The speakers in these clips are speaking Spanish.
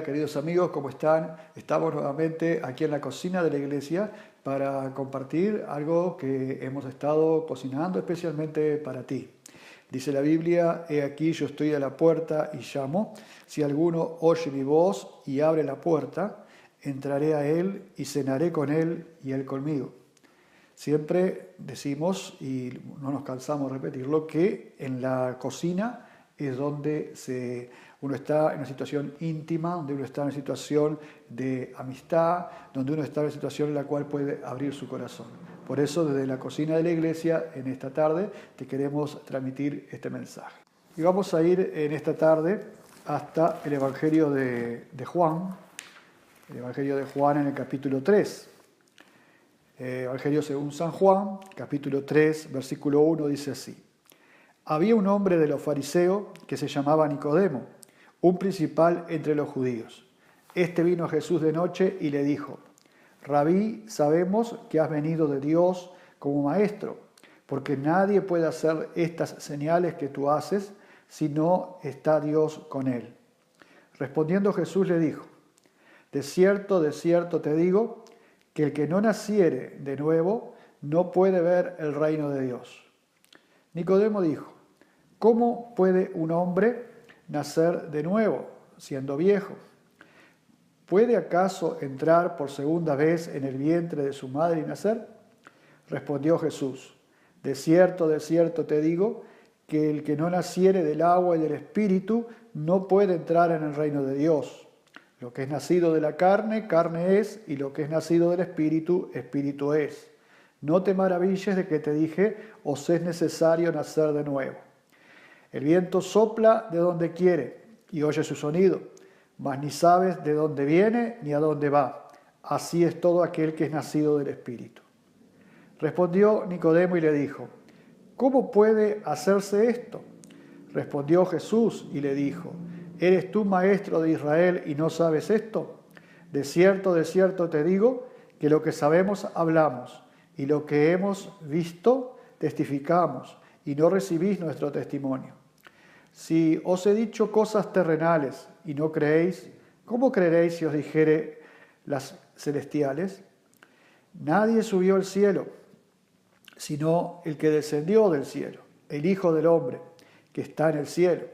queridos amigos, ¿cómo están? Estamos nuevamente aquí en la cocina de la iglesia para compartir algo que hemos estado cocinando especialmente para ti. Dice la Biblia: he aquí yo estoy a la puerta y llamo. Si alguno oye mi voz y abre la puerta, entraré a él y cenaré con él y él conmigo. Siempre decimos, y no nos cansamos de repetirlo, que en la cocina es donde uno está en una situación íntima, donde uno está en una situación de amistad, donde uno está en una situación en la cual puede abrir su corazón. Por eso, desde la cocina de la iglesia, en esta tarde, te queremos transmitir este mensaje. Y vamos a ir en esta tarde hasta el Evangelio de Juan, el Evangelio de Juan en el capítulo 3. Evangelio según San Juan, capítulo 3, versículo 1, dice así: había un hombre de los fariseos que se llamaba Nicodemo, un principal entre los judíos. Este vino a Jesús de noche y le dijo: Rabí, sabemos que has venido de Dios como maestro, porque nadie puede hacer estas señales que tú haces si no está Dios con él. Respondiendo Jesús le dijo: de cierto te digo, que el que no naciere de nuevo no puede ver el reino de Dios. Nicodemo dijo: ¿cómo puede un hombre nacer de nuevo, siendo viejo? ¿Puede acaso entrar por segunda vez en el vientre de su madre y nacer? Respondió Jesús: de cierto te digo, que el que no naciere del agua y del Espíritu no puede entrar en el reino de Dios. Lo que es nacido de la carne, carne es, y lo que es nacido del Espíritu, Espíritu es. No te maravilles de que te dije: os es necesario nacer de nuevo. El viento sopla de donde quiere y oye su sonido, mas ni sabes de dónde viene ni a dónde va. Así es todo aquel que es nacido del Espíritu. Respondió Nicodemo y le dijo: ¿cómo puede hacerse esto? Respondió Jesús y le dijo: ¿eres tú maestro de Israel y no sabes esto? De cierto te digo, que lo que sabemos hablamos, y lo que hemos visto testificamos, y no recibís nuestro testimonio. Si os he dicho cosas terrenales y no creéis, ¿cómo creeréis si os dijere las celestiales? Nadie subió al cielo, sino el que descendió del cielo, el Hijo del Hombre, que está en el cielo.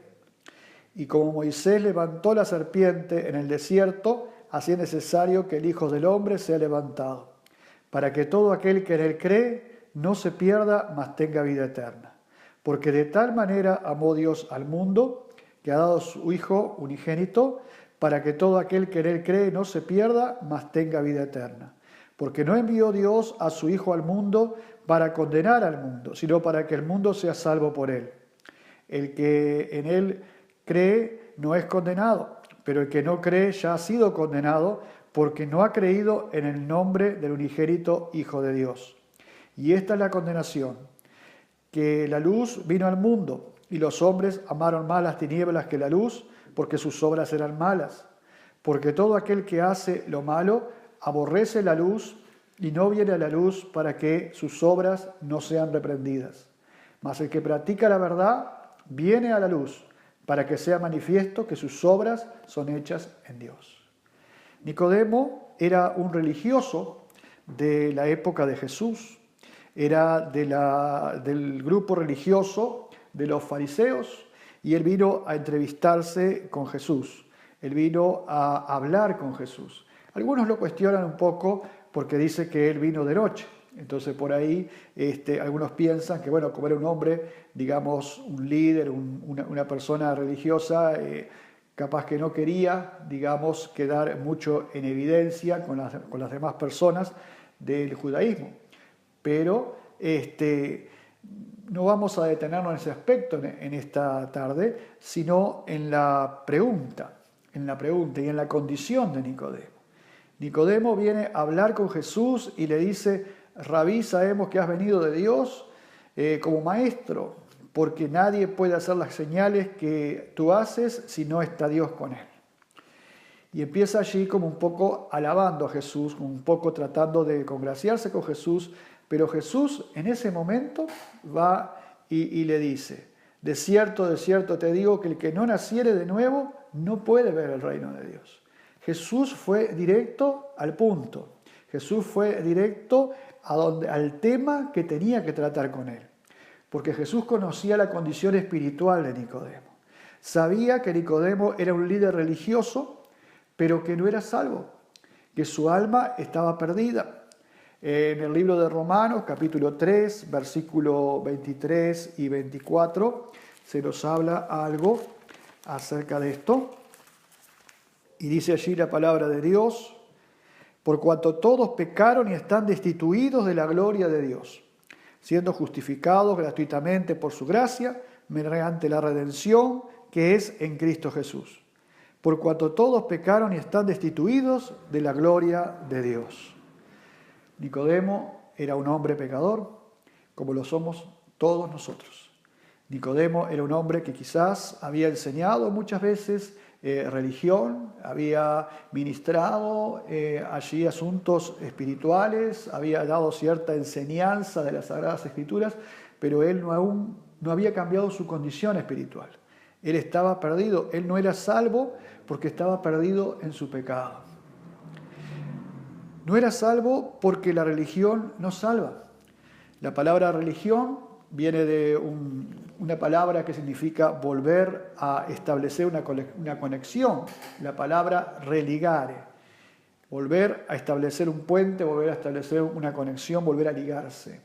Y como Moisés levantó la serpiente en el desierto, así es necesario que el Hijo del Hombre sea levantado, para que todo aquel que en él cree no se pierda, mas tenga vida eterna. Porque de tal manera amó Dios al mundo, que ha dado su Hijo unigénito, para que todo aquel que en él cree no se pierda, mas tenga vida eterna. Porque no envió Dios a su Hijo al mundo para condenar al mundo, sino para que el mundo sea salvo por él. El que en él cree no es condenado, pero el que no cree ya ha sido condenado, porque no ha creído en el nombre del unigénito Hijo de Dios. Y esta es la condenación: que la luz vino al mundo, y los hombres amaron más las tinieblas que la luz, porque sus obras eran malas. Porque todo aquel que hace lo malo aborrece la luz, y no viene a la luz para que sus obras no sean reprendidas. Mas el que practica la verdad viene a la luz, para que sea manifiesto que sus obras son hechas en Dios. Nicodemo era un religioso de la época de Jesús. Era del grupo religioso de los fariseos, y él vino a entrevistarse con Jesús. Él vino a hablar con Jesús. Algunos lo cuestionan un poco porque dice que él vino de noche. Entonces por ahí algunos piensan que, bueno, como era un hombre, digamos, un líder, una persona religiosa, capaz que no quería, digamos, quedar mucho en evidencia con las demás personas del judaísmo. Pero no vamos a detenernos en ese aspecto en esta tarde, sino en la pregunta y en la condición de Nicodemo. Nicodemo viene a hablar con Jesús y le dice: Rabí, sabemos que has venido de Dios como maestro, porque nadie puede hacer las señales que tú haces si no está Dios con él. Y empieza allí como un poco alabando a Jesús, un poco tratando de congraciarse con Jesús, pero Jesús en ese momento va y le dice: de cierto te digo, que el que no naciere de nuevo no puede ver el reino de Dios. Jesús fue directo al punto. Jesús fue directo al tema que tenía que tratar con él. Porque Jesús conocía la condición espiritual de Nicodemo. Sabía que Nicodemo era un líder religioso, pero que no era salvo, que su alma estaba perdida. En el libro de Romanos, capítulo 3, versículo 23 y 24, se nos habla algo acerca de esto. Y dice allí la palabra de Dios: por cuanto todos pecaron y están destituidos de la gloria de Dios, siendo justificados gratuitamente por su gracia, mediante la redención que es en Cristo Jesús. Por cuanto todos pecaron y están destituidos de la gloria de Dios. Nicodemo era un hombre pecador, como lo somos todos nosotros. Nicodemo era un hombre que quizás había enseñado muchas veces religión, había ministrado allí asuntos espirituales, había dado cierta enseñanza de las Sagradas Escrituras, pero él aún no había cambiado su condición espiritual. Él estaba perdido, él no era salvo porque estaba perdido en su pecado. No era salvo porque la religión no salva. La palabra religión viene de una palabra que significa volver a establecer una conexión. La palabra religare. Volver a establecer un puente, volver a establecer una conexión, volver a ligarse.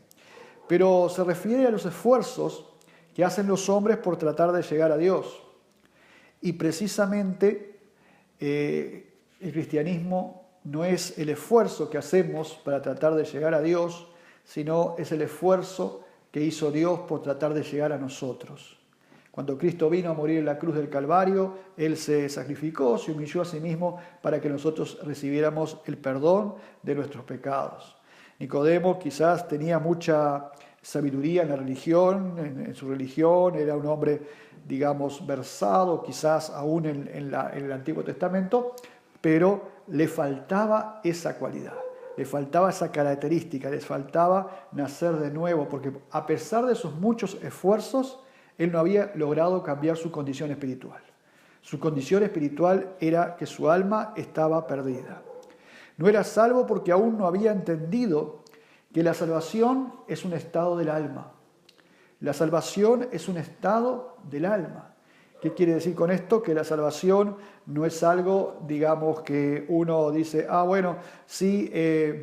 Pero se refiere a los esfuerzos que hacen los hombres por tratar de llegar a Dios. Y precisamente el cristianismo no es el esfuerzo que hacemos para tratar de llegar a Dios, sino es el esfuerzo que hizo Dios por tratar de llegar a nosotros. Cuando Cristo vino a morir en la cruz del Calvario, Él se sacrificó, se humilló a sí mismo para que nosotros recibiéramos el perdón de nuestros pecados. Nicodemo quizás tenía mucha sabiduría en la religión, en su religión, era un hombre, digamos, versado, quizás aún en el Antiguo Testamento, pero le faltaba esa cualidad, le faltaba esa característica, le faltaba nacer de nuevo, porque a pesar de sus muchos esfuerzos, él no había logrado cambiar su condición espiritual. Su condición espiritual era que su alma estaba perdida. No era salvo porque aún no había entendido que la salvación es un estado del alma. La salvación es un estado del alma. ¿Qué quiere decir con esto? Que la salvación no es algo, digamos, que uno dice, bueno, sí,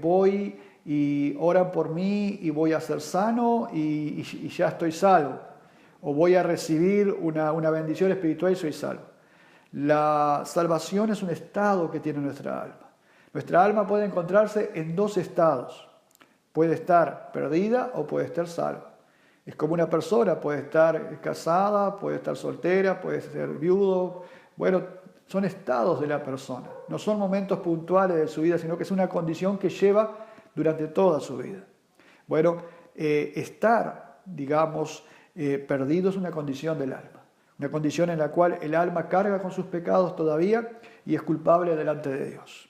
voy y oran por mí y voy a ser sano y ya estoy salvo. O voy a recibir una bendición espiritual y soy salvo. La salvación es un estado que tiene nuestra alma. Nuestra alma puede encontrarse en dos estados. Puede estar perdida o puede estar salva. Es como una persona, puede estar casada, puede estar soltera, puede ser viudo. Bueno, son estados de la persona. No son momentos puntuales de su vida, sino que es una condición que lleva durante toda su vida. Bueno, estar, digamos, perdido es una condición del alma. Una condición en la cual el alma carga con sus pecados todavía y es culpable delante de Dios.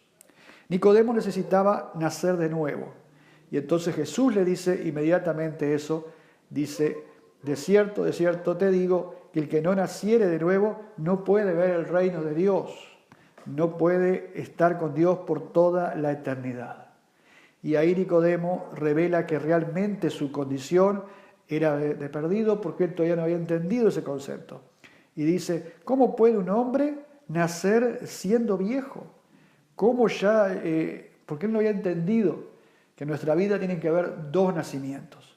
Nicodemo necesitaba nacer de nuevo. Y entonces Jesús le dice inmediatamente eso. Dice, de cierto te digo, que el que no naciere de nuevo no puede ver el reino de Dios. No puede estar con Dios por toda la eternidad. Y ahí Nicodemo revela que realmente su condición era de perdido porque él todavía no había entendido ese concepto. Y dice, ¿cómo puede un hombre nacer siendo viejo? ¿Cómo ya? Porque él no había entendido que en nuestra vida tienen que haber dos nacimientos.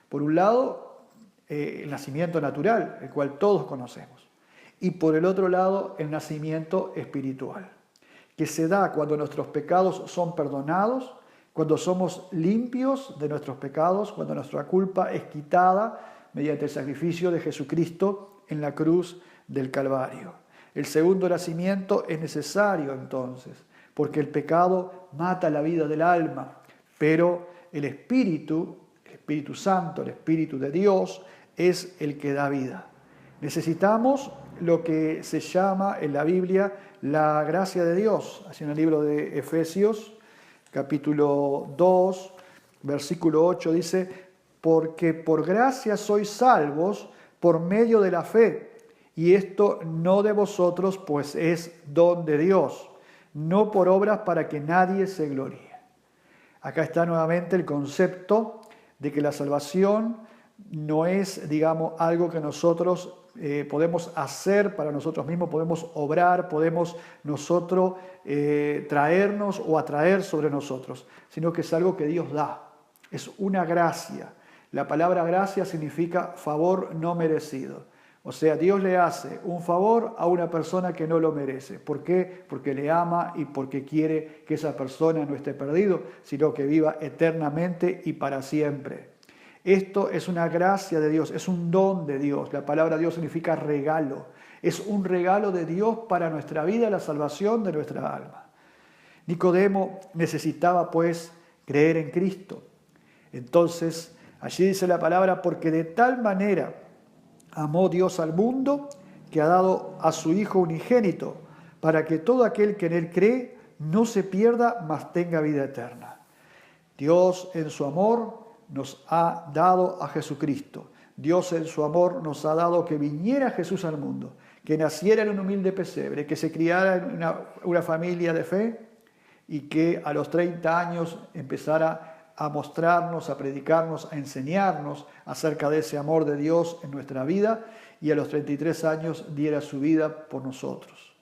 Por un lado, el nacimiento natural, el cual todos conocemos. Y por el otro lado, el nacimiento espiritual, que se da cuando nuestros pecados son perdonados, cuando somos limpios de nuestros pecados, cuando nuestra culpa es quitada mediante el sacrificio de Jesucristo en la cruz del Calvario. El segundo nacimiento es necesario entonces, porque el pecado mata la vida del alma, pero el Espíritu Santo, el Espíritu de Dios, es el que da vida. Necesitamos lo que se llama en la Biblia la gracia de Dios. Así en el libro de Efesios, capítulo 2, versículo 8, dice, porque por gracia sois salvos por medio de la fe, y esto no de vosotros, pues es don de Dios, no por obras para que nadie se gloríe. Acá está nuevamente el concepto de que la salvación no es, digamos, algo que nosotros podemos hacer para nosotros mismos, podemos obrar, podemos nosotros traernos o atraer sobre nosotros, sino que es algo que Dios da, es una gracia. La palabra gracia significa favor no merecido. O sea, Dios le hace un favor a una persona que no lo merece. ¿Por qué? Porque le ama y porque quiere que esa persona no esté perdido, sino que viva eternamente y para siempre. Esto es una gracia de Dios, es un don de Dios. La palabra Dios significa regalo. Es un regalo de Dios para nuestra vida, la salvación de nuestra alma. Nicodemo necesitaba, pues, creer en Cristo. Entonces, allí dice la palabra, porque de tal manera amó Dios al mundo que ha dado a su Hijo unigénito, para que todo aquel que en Él cree no se pierda, mas tenga vida eterna. Dios en su amor nos ha dado a Jesucristo. Dios en su amor nos ha dado que viniera Jesús al mundo, que naciera en un humilde pesebre, que se criara en una familia de fe y que a los 30 años empezara a mostrarnos, a predicarnos, a enseñarnos acerca de ese amor de Dios en nuestra vida y a los 33 años diera su vida por nosotros.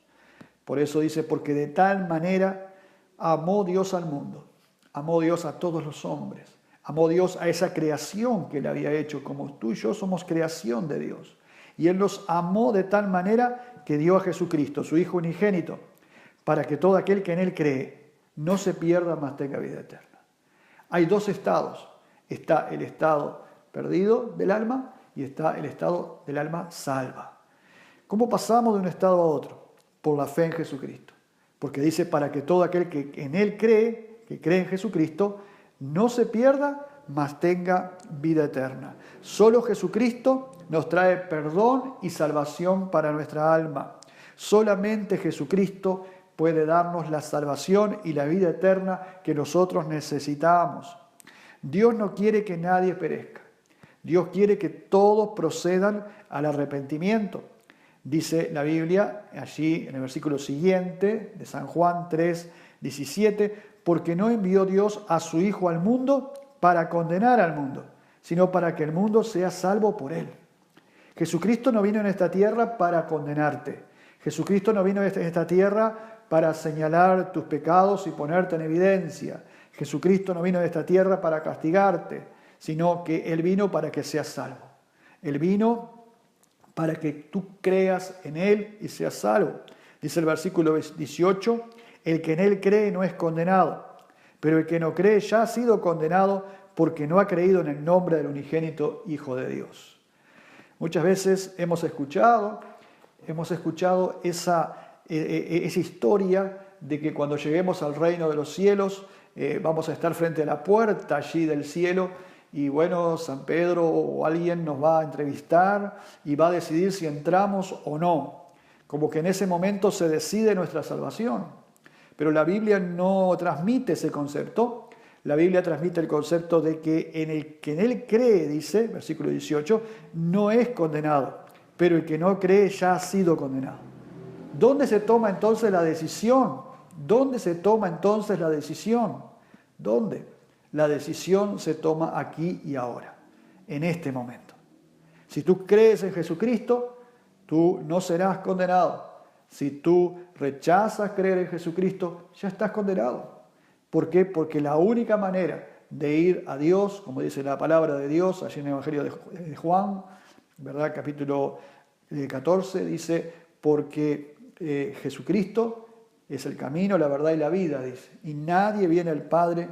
Por eso dice, porque de tal manera amó Dios al mundo, amó Dios a todos los hombres, amó Dios a esa creación que Él había hecho, como tú y yo somos creación de Dios. Y Él nos amó de tal manera que dio a Jesucristo, su Hijo unigénito, para que todo aquel que en Él cree no se pierda, mas tenga vida eterna. Hay dos estados. Está el estado perdido del alma y está el estado del alma salva. ¿Cómo pasamos de un estado a otro? Por la fe en Jesucristo. Porque dice, para que todo aquel que en Él cree, que cree en Jesucristo, no se pierda, mas tenga vida eterna. Solo Jesucristo nos trae perdón y salvación para nuestra alma. Solamente Jesucristo puede darnos la salvación y la vida eterna que nosotros necesitamos. Dios no quiere que nadie perezca. Dios quiere que todos procedan al arrepentimiento. Dice la Biblia, allí en el versículo siguiente de San Juan 3:17, porque no envió Dios a su Hijo al mundo para condenar al mundo, sino para que el mundo sea salvo por Él. Jesucristo no vino en esta tierra para condenarte. Jesucristo no vino en esta tierra para señalar tus pecados y ponerte en evidencia. Jesucristo no vino a esta tierra para castigarte, sino que Él vino para que seas salvo. Él vino para que tú creas en Él y seas salvo. Dice el versículo 18, el que en Él cree no es condenado, pero el que no cree ya ha sido condenado porque no ha creído en el nombre del unigénito Hijo de Dios. Muchas veces hemos escuchado esa historia de que cuando lleguemos al reino de los cielos vamos a estar frente a la puerta allí del cielo y bueno, San Pedro o alguien nos va a entrevistar y va a decidir si entramos o no. Como que en ese momento se decide nuestra salvación. Pero la Biblia no transmite ese concepto. La Biblia transmite el concepto de que el que en Él cree, dice, versículo 18, no es condenado, pero el que no cree ya ha sido condenado. ¿Dónde se toma entonces la decisión? ¿Dónde se toma entonces la decisión? ¿Dónde? La decisión se toma aquí y ahora, en este momento. Si tú crees en Jesucristo, tú no serás condenado. Si tú rechazas creer en Jesucristo, ya estás condenado. ¿Por qué? Porque la única manera de ir a Dios, como dice la palabra de Dios, allí en el Evangelio de Juan, ¿verdad? Capítulo 14, dice, porque Jesucristo es el camino, la verdad y la vida, dice. Y nadie viene al Padre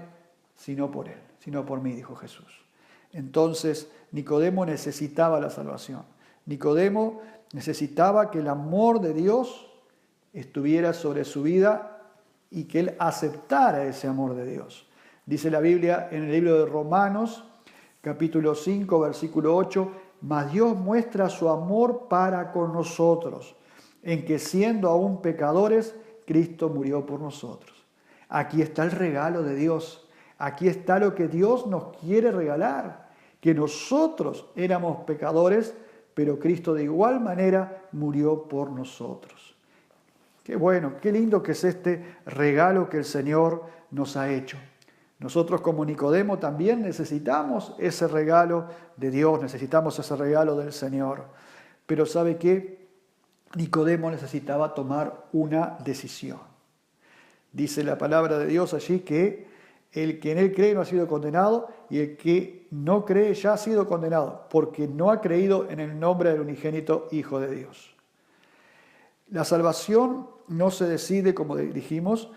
sino por Él, sino por mí, dijo Jesús. Entonces, Nicodemo necesitaba la salvación. Nicodemo necesitaba que el amor de Dios estuviera sobre su vida y que él aceptara ese amor de Dios. Dice la Biblia en el libro de Romanos, capítulo 5, versículo 8, mas Dios muestra su amor para con nosotros, en que siendo aún pecadores, Cristo murió por nosotros. Aquí está el regalo de Dios. Aquí está lo que Dios nos quiere regalar, que nosotros éramos pecadores, pero Cristo de igual manera murió por nosotros. Qué bueno, qué lindo que es este regalo que el Señor nos ha hecho. Nosotros como Nicodemo también necesitamos ese regalo de Dios, necesitamos ese regalo del Señor. Pero ¿sabe qué? Nicodemo necesitaba tomar una decisión. Dice la palabra de Dios allí que el que en él cree no ha sido condenado y el que no cree ya ha sido condenado porque no ha creído en el nombre del unigénito Hijo de Dios. La salvación no se decide, como dijimos,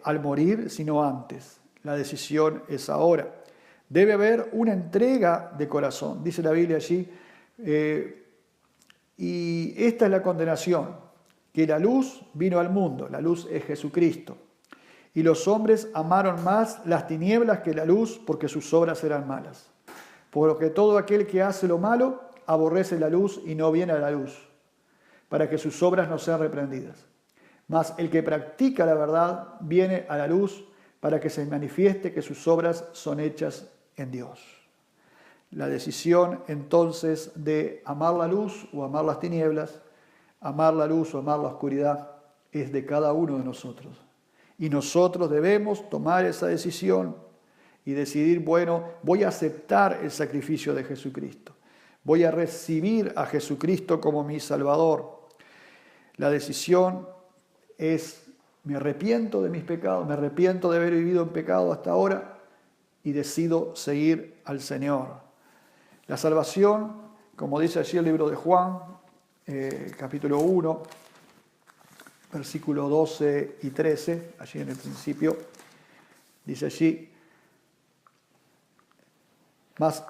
al morir, sino antes. La decisión es ahora. Debe haber una entrega de corazón, dice la Biblia allí, y esta es la condenación, que la luz vino al mundo, la luz es Jesucristo, y los hombres amaron más las tinieblas que la luz porque sus obras eran malas. Por lo que todo aquel que hace lo malo aborrece la luz y no viene a la luz, para que sus obras no sean reprendidas. Mas el que practica la verdad viene a la luz para que se manifieste que sus obras son hechas en Dios. La decisión entonces de amar la luz o amar las tinieblas, amar la luz o amar la oscuridad, es de cada uno de nosotros. Y nosotros debemos tomar esa decisión y decidir, bueno, voy a aceptar el sacrificio de Jesucristo. Voy a recibir a Jesucristo como mi Salvador. La decisión es, me arrepiento de mis pecados, me arrepiento de haber vivido en pecado hasta ahora y decido seguir al Señor. La salvación, como dice allí el libro de Juan, capítulo 1, versículos 12 y 13, allí en el principio, dice allí, mas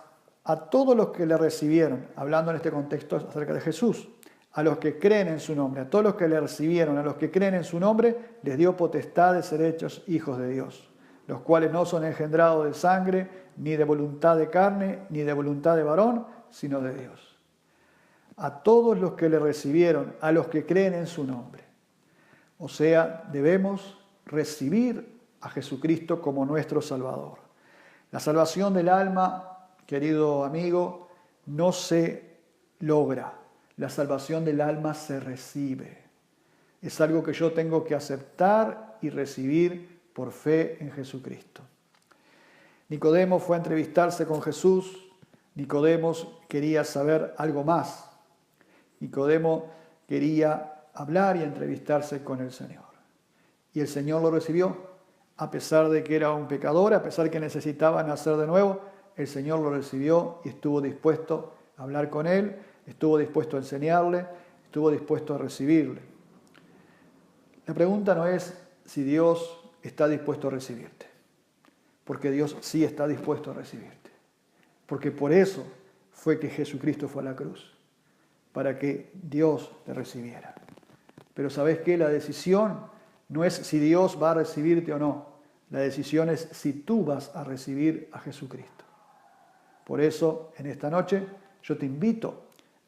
a todos los que le recibieron, hablando en este contexto acerca de Jesús, a los que creen en su nombre, a todos los que le recibieron, a los que creen en su nombre, les dio potestad de ser hechos hijos de Dios, los cuales no son engendrados de sangre, ni de voluntad de carne, ni de voluntad de varón, sino de Dios. A todos los que le recibieron, a los que creen en su nombre. O sea, debemos recibir a Jesucristo como nuestro Salvador. La salvación del alma, querido amigo, no se logra. La salvación del alma se recibe. Es algo que yo tengo que aceptar y recibir por fe en Jesucristo. Nicodemo fue a entrevistarse con Jesús. Nicodemo quería saber algo más. Nicodemo quería hablar y entrevistarse con el Señor. Y el Señor lo recibió, a pesar de que era un pecador, a pesar de que necesitaba nacer de nuevo, el Señor lo recibió y estuvo dispuesto a hablar con él, estuvo dispuesto a enseñarle, estuvo dispuesto a recibirle. La pregunta no es si Dios está dispuesto a recibirte, porque Dios sí está dispuesto a recibirte, porque por eso fue que Jesucristo fue a la cruz, para que Dios te recibiera. Pero ¿sabes qué? La decisión no es si Dios va a recibirte o no, la decisión es si tú vas a recibir a Jesucristo. Por eso, en esta noche, yo te invito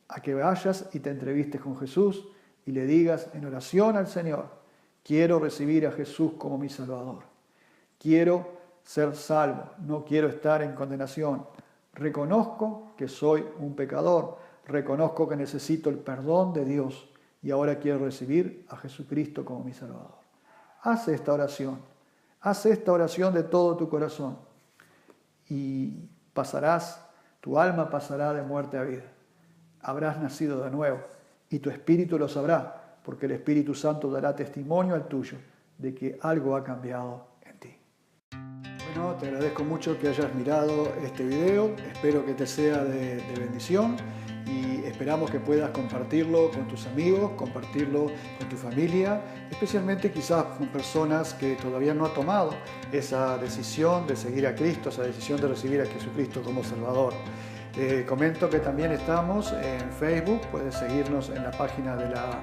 a que vayas y te entrevistes con Jesús y le digas en oración al Señor, quiero recibir a Jesús como mi Salvador. Quiero ser salvo, no quiero estar en condenación. Reconozco que soy un pecador, reconozco que necesito el perdón de Dios y ahora quiero recibir a Jesucristo como mi Salvador. Haz esta oración de todo tu corazón y tu alma pasará de muerte a vida. Habrás nacido de nuevo y tu espíritu lo sabrá, porque el Espíritu Santo dará testimonio al tuyo de que algo ha cambiado en ti. Bueno, te agradezco mucho que hayas mirado este video, espero que te sea de bendición y esperamos que puedas compartirlo con tus amigos, compartirlo con tu familia, especialmente quizás con personas que todavía no han tomado esa decisión de seguir a Cristo, esa decisión de recibir a Jesucristo como Salvador. Te comento que también estamos en Facebook, puedes seguirnos en la página de la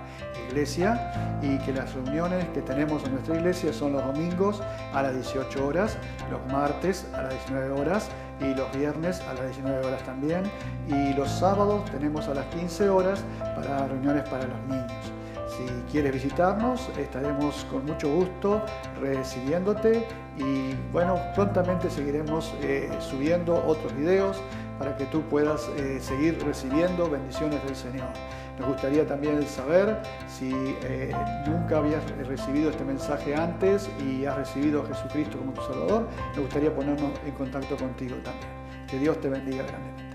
iglesia y que las reuniones que tenemos en nuestra iglesia son los domingos a las 18 horas, los martes a las 19 horas y los viernes a las 19 horas también, y los sábados tenemos a las 15 horas para reuniones para los niños. Si quieres visitarnos, estaremos con mucho gusto recibiéndote y bueno, prontamente seguiremos subiendo otros videos para que tú puedas seguir recibiendo bendiciones del Señor. Nos gustaría también saber si nunca habías recibido este mensaje antes y has recibido a Jesucristo como tu Salvador. Nos gustaría ponernos en contacto contigo también. Que Dios te bendiga grandemente.